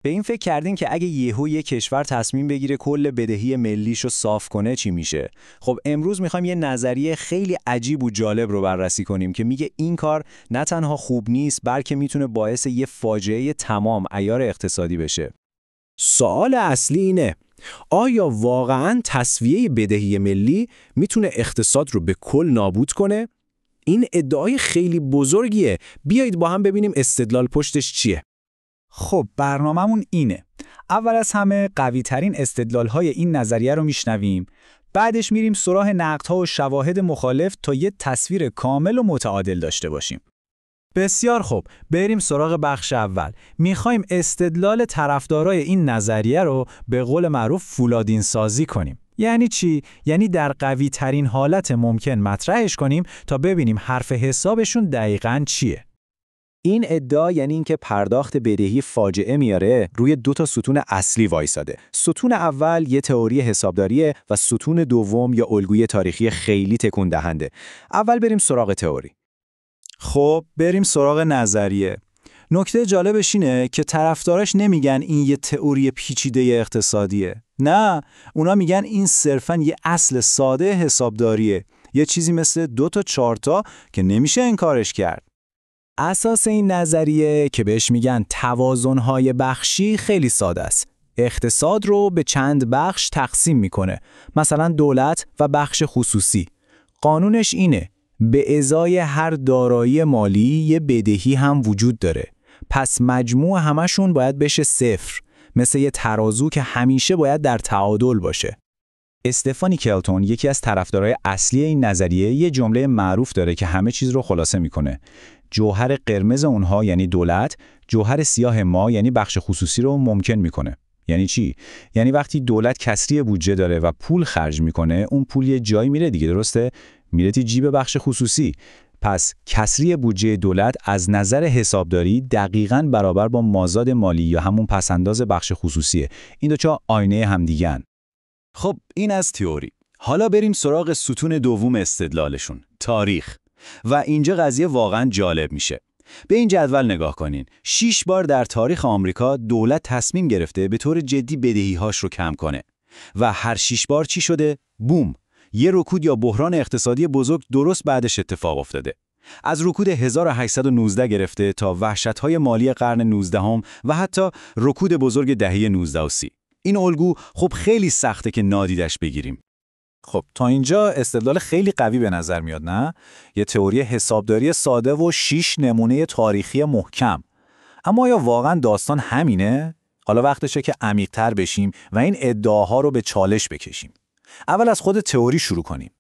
به این فکر کردین که اگه یهو یه کشور تصمیم بگیره کل بدهی ملیشو صاف کنه چی میشه؟ خب امروز میخوایم یه نظریه خیلی عجیب و جالب رو بررسی کنیم که میگه این کار نه تنها خوب نیست بلکه میتونه باعث یه فاجعه تمام عیار اقتصادی بشه. سوال اصلی اینه: آیا واقعاً تسویه بدهی ملی میتونه اقتصاد رو به کل نابود کنه؟ این ادعای خیلی بزرگیه. بیایید با هم ببینیم استدلال پشتش چیه. خب برنامه‌مون اینه. اول از همه قوی‌ترین استدلال‌های این نظریه رو میشنویم. بعدش میریم سراغ نقدها و شواهد مخالف تا یه تصویر کامل و متعادل داشته باشیم. بسیار خوب، بریم سراغ بخش اول. میخوایم استدلال طرفدارای این نظریه رو به قول معروف فولادین سازی کنیم. یعنی چی؟ یعنی در قوی ترین حالت ممکن مطرحش کنیم تا ببینیم حرف حسابشون دقیقاً چیه. این ادعا یعنی اینکه پرداخت بدهی فاجعه میاره روی 2 ستون اصلی وایساده. ستون اول یه تئوری حسابداریه و ستون دوم یا الگوی تاریخی خیلی تکون دهنده. اول بریم سراغ تئوری. خب بریم سراغ نظریه. نکته جالبش اینه که طرفدارش نمیگن این یه تئوری پیچیده اقتصادیه. نه، اونا میگن این صرفاً یه اصل ساده حسابداریه. یه چیزی مثل 2 تا 4 تا که نمیشه انکارش کرد. اساس این نظریه که بهش میگن توازن‌های بخشی خیلی ساده است. اقتصاد رو به چند بخش تقسیم میکنه. مثلا دولت و بخش خصوصی. قانونش اینه: به ازای هر دارایی مالی یه بدهی هم وجود داره. پس مجموع همشون باید بشه 0. مثل یه ترازو که همیشه باید در تعادل باشه. استفانی کلتون، یکی از طرفدارای اصلی این نظریه، یه جمله معروف داره که همه چیز رو خلاصه میکنه. جوهر قرمز اونها یعنی دولت، جوهر سیاه ما یعنی بخش خصوصی رو ممکن میکنه. یعنی چی؟ یعنی وقتی دولت کسری بودجه داره و پول خرج میکنه، اون پول یه جایی میره دیگه، درسته؟ میره تو جیب بخش خصوصی. پس کسری بودجه دولت از نظر حسابداری دقیقاً برابر با مازاد مالی یا همون پسنداز بخش خصوصیه. این دو تا آینه همدیگه‌ان. خب این از تئوری. حالا بریم سراغ ستون دوم استدلالشون، تاریخ. و اینجا قضیه واقعاً جالب میشه. به این جدول نگاه کنین. 6 بار در تاریخ آمریکا دولت تصمیم گرفته به طور جدی بدهی‌هاش رو کم کنه. و هر 6 بار چی شده؟ بوم! یه رکود یا بحران اقتصادی بزرگ درست بعدش اتفاق افتاده. از رکود 1819 گرفته تا وحشت‌های مالی قرن 19 و حتی رکود بزرگ دهه 19 و 30. این الگو خب خیلی سخته که نادیدش بگیریم. خب تا اینجا استدلال خیلی قوی به نظر میاد، نه؟ یه تئوری حسابداری ساده و 6 نمونه تاریخی محکم. اما آیا واقعا داستان همینه؟ حالا وقتشه که عمیق‌تر بشیم و این ادعاها رو به چالش بکشیم. اول از خود تئوری شروع کنیم.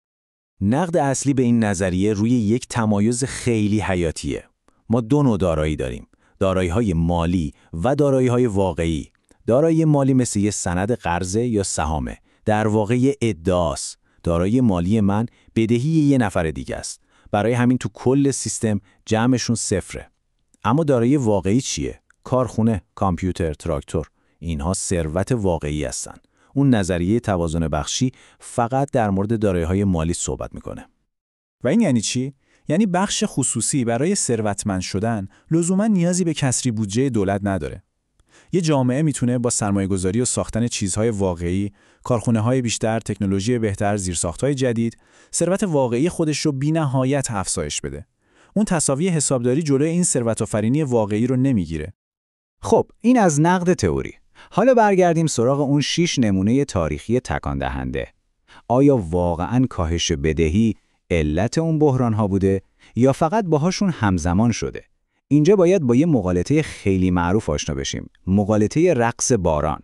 نقد اصلی به این نظریه روی یک تمایز خیلی حیاتیه. ما 2 نوع دارایی داریم: دارایی‌های مالی و دارایی‌های واقعی. دارایی مالی مثل یه سند قرضه یا سهامه. در واقع یه ادعاست. دارایی مالی من بدهی یه نفر دیگه است. برای همین تو کل سیستم جمعشون 0. اما دارایی واقعی چیه؟ کارخونه، کامپیوتر، تراکتور. اینها ثروت واقعی هستن. اون نظریه توازن بخشی فقط در مورد دارایی‌های مالی صحبت میکنه. و این یعنی چی؟ یعنی بخش خصوصی برای ثروتمند شدن لزوما نیازی به کسری بودجه دولت نداره. یه جامعه میتونه با سرمایه‌گذاری و ساختن چیزهای واقعی، کارخونه‌های بیشتر، تکنولوژی بهتر، زیرساخت‌های جدید، ثروت واقعی خودش رو بی‌نهایت افزایش بده. اون تساوی حسابداری جلوی این ثروت‌آفرینی واقعی رو نمیگیره. خب این از نقد تئوری. حالا برگردیم سراغ اون 6 نمونه تاریخی تکان دهنده. آیا واقعاً کاهش بدهی علت اون بحران‌ها بوده یا فقط باهاشون همزمان شده؟ اینجا باید با یه مقالطه خیلی معروف آشنا بشیم. مقالطه رقص باران.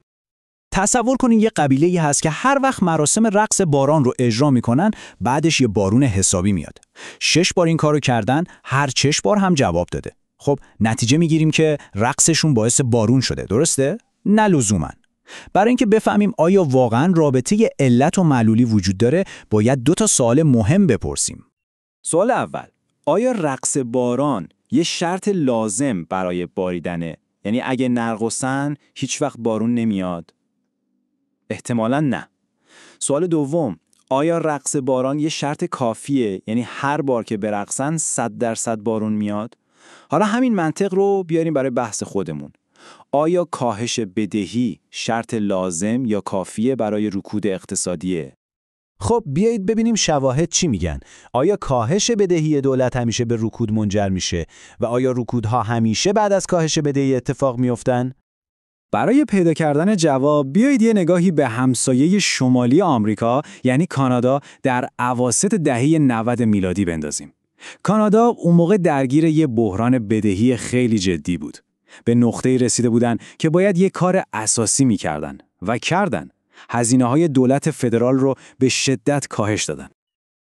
تصور کنین یه قبیله‌ای هست که هر وقت مراسم رقص باران رو اجرا میکنن، بعدش یه بارون حسابی میاد. 6 بار این کارو کردن، هر 6 بار هم جواب داده. خب نتیجه میگیریم که رقصشون باعث بارون شده، درسته؟ نه لزوماً. برای اینکه بفهمیم آیا واقعاً رابطه علت و معلولی وجود داره، باید 2 تا سوال مهم بپرسیم. سوال اول: آیا رقص باران یه شرط لازم برای باریدنه؟ یعنی اگه نرقصن هیچ وقت بارون نمیاد؟ احتمالاً نه. سوال دوم: آیا رقص باران یه شرط کافیه؟ یعنی هر بار که برقصن 100% بارون میاد؟ حالا همین منطق رو بیاریم برای بحث خودمون. آیا کاهش بدهی شرط لازم یا کافیه برای رکود اقتصادیه؟ خب بیایید ببینیم شواهد چی میگن. آیا کاهش بدهی دولت همیشه به رکود منجر میشه و آیا رکودها همیشه بعد از کاهش بدهی اتفاق میافتن؟ برای پیدا کردن جواب بیایید یه نگاهی به همسایه شمالی آمریکا یعنی کانادا در اواسط دهه 90 میلادی بندازیم. کانادا اون موقع درگیر یه بحران بدهی خیلی جدی بود. به نقطه‌ای رسیده بودن که باید یه کار اساسی می‌کردن و کردن. هزینه‌های دولت فدرال رو به شدت کاهش دادن.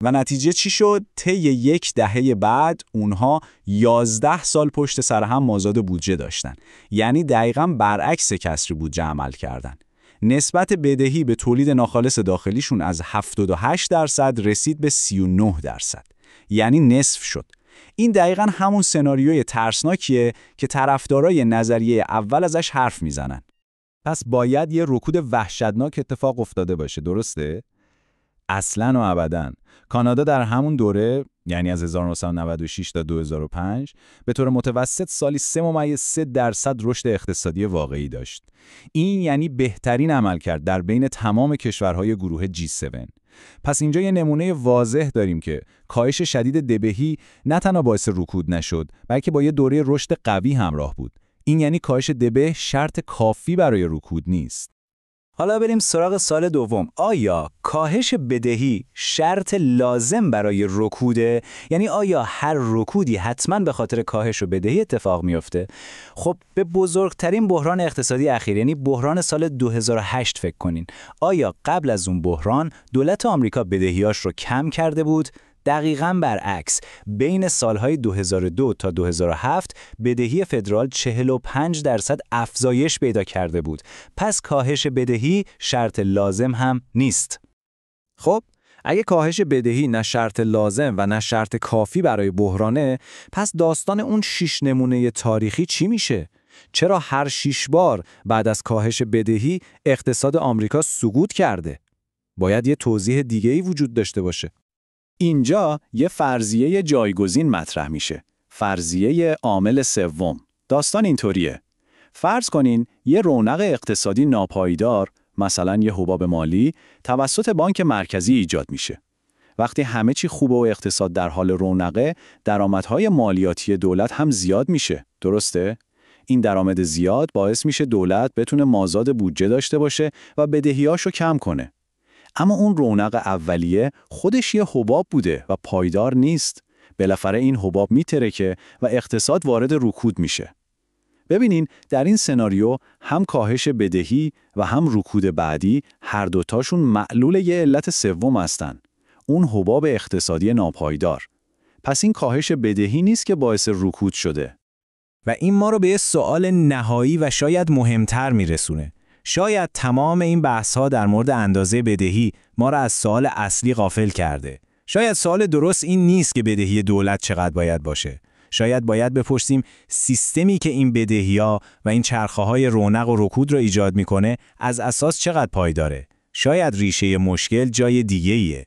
و نتیجه چی شد؟ طی یک دهه بعد اونها 11 سال پشت سر هم مازاد بودجه داشتن. یعنی دقیقاً برعکس کسری بودجه عمل کردن. نسبت بدهی به تولید ناخالص داخلیشون از 78% رسید به 39%. یعنی نصف شد. این دقیقاً همون سناریوی ترسناکیه که طرفدارای نظریه اول ازش حرف میزنن. پس باید یه رکود وحشتناک اتفاق افتاده باشه، درسته؟ اصلاً و ابداً. کانادا در همون دوره، یعنی از 1996 تا 2005، به طور متوسط سالی 3.3% رشد اقتصادی واقعی داشت. این یعنی بهترین عملکرد در بین تمام کشورهای گروه G7. پس اینجا یه نمونه واضح داریم که کاهش شدید دبهی نه تنها باعث رکود نشد، بلکه با یه دوره رشد قوی همراه بود. این یعنی کاهش دبه شرط کافی برای رکود نیست. حالا بریم سراغ سال دوم. آیا کاهش بدهی شرط لازم برای رکوده؟ یعنی آیا هر رکودی حتما به خاطر کاهش بدهی اتفاق میفته؟ خب به بزرگترین بحران اقتصادی اخیر یعنی بحران سال 2008 فکر کنین. آیا قبل از اون بحران دولت آمریکا بدهیاش رو کم کرده بود؟ دقیقاً برعکس. بین سالهای 2002 تا 2007 بدهی فدرال 45% افزایش پیدا کرده بود. پس کاهش بدهی شرط لازم هم نیست. خب اگه کاهش بدهی نه شرط لازم و نه شرط کافی برای بحرانه، پس داستان اون 6 نمونه تاریخی چی میشه؟ چرا هر 6 بار بعد از کاهش بدهی اقتصاد آمریکا سقوط کرده؟ باید یه توضیح دیگه‌ای وجود داشته باشه. اینجا یه فرضیه جایگزین مطرح میشه. فرضیه عامل سوم. داستان اینطوریه. فرض کنین یه رونق اقتصادی ناپایدار، مثلا یه حباب مالی، توسط بانک مرکزی ایجاد میشه. وقتی همه چی خوبه و اقتصاد در حال رونقه، درآمدهای مالیاتی دولت هم زیاد میشه. درسته؟ این درآمد زیاد باعث میشه دولت بتونه مازاد بودجه داشته باشه و بدهیاشو کم کنه. اما اون رونق اولیه خودش یه حباب بوده و پایدار نیست. بالاخره این حباب میترکه و اقتصاد وارد رکود میشه. ببینین در این سناریو هم کاهش بدهی و هم رکود بعدی هر دوتاشون معلول یه علت سوم هستن. اون حباب اقتصادی ناپایدار. پس این کاهش بدهی نیست که باعث رکود شده. و این ما رو به یه سوال نهایی و شاید مهمتر میرسونه. شاید تمام این بحث‌ها در مورد اندازه بدهی ما را از سوال اصلی غافل کرده. شاید سوال درست این نیست که بدهی دولت چقدر باید باشه. شاید باید بپرسیم سیستمی که این بدهی‌ها و این چرخه‌های رونق و رکود را ایجاد می‌کنه از اساس چقدر پایداره. شاید ریشه مشکل جای دیگه‌ایه.